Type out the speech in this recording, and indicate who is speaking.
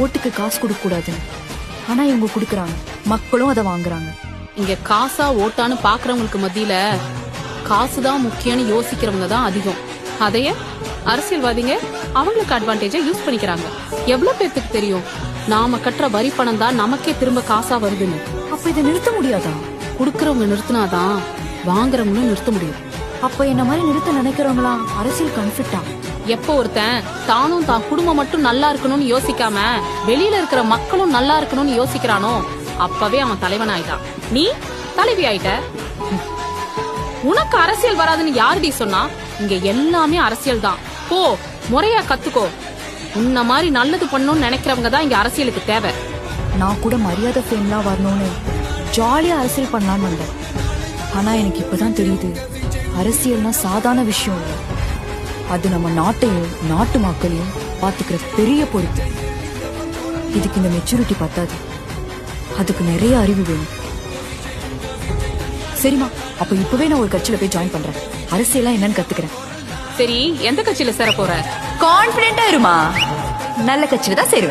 Speaker 1: ஓட்டுக்கு காசு கொடுக்க கூடாதுன்னு. ஆனா இவங்க குடுக்கறாங்க, மக்களும் அதை வாங்குறாங்க.
Speaker 2: இங்க காசா ஓட்டான்னு பாக்குறவங்களுக்கு மத்தியில காசுதான் முக்கியம்னு யோசிக்கிறவங்க தான் அதிகம். அதைய அரசியல்வாதிங்க அவங்களுக்கு அட்வான்டேஜா யூஸ் பண்ணிக்கிறாங்க. எவ்வளவு பேத்துக்கு தெரியும் நாம கட்டுற வரி பணம் தான் நமக்கே திரும்ப காசா வருதுன்னு?
Speaker 1: அப்ப இதை நிறுத்த முடியாதா?
Speaker 2: குடுக்கறவங்க நிறுத்தினாதான் வாங்குறவங்களும் நிறுத்த முடியும்.
Speaker 1: அப்ப என்ன மாதிரி நிறுத்த நினைக்கிறவங்களா அரசியல் கன்ஃபிளிக்டா?
Speaker 2: எப்ப ஒருத்தன் தானும் தான் குடும்பம் மட்டும் நல்லா இருக்கணும்னு யோசிக்காம வெளியில இருக்கிற மக்களும் நல்லா இருக்கணும்னு யோசிக்கிறானோ அப்பவே அவன் தலைவன் ஆயிட்டான். நீ தலைவி ஆயிட்ட. உனக்கு அரசியல் வராதுன்னு யாருடி சொன்னா? இங்க எல்லாமே அரசியல் தான். போ முறையா கத்துக்கோ. உன்ன மாதிரி நல்லது பண்ணணும்னு நினைக்கிறவங்க தான் இங்க அரசியலுக்கு தேவை.
Speaker 1: நான் கூட மரியாதை ஃபேம்லாம் வரணும்னு ஜாலியா அரசியல் பண்ணலான்னு வந்தேன். ஆனா எனக்கு இப்பதான் தெரியுது, அரசியல்னா சாதாரண விஷயம் இல்லை. அது நம்ம நாட்டையும் நாட்டு மக்களையும் பாத்துக்கிற பெரிய பொறுப்பு. இதுக்கு இந்த மெச்சூரிட்டி பத்தாது, அதுக்கு நிறைய அறிவு வேணும். சரிமா, அப்ப இப்பவே நான் ஒரு கட்சியில போய் ஜாயின் பண்றேன். அரசியலா என்னன்னு கத்துக்கிறேன்.
Speaker 2: சரி, எந்த கட்சியில சேர போற?
Speaker 1: கான்பிடென்டா இருமா, நல்ல கட்சியில தான் சேருவேன்.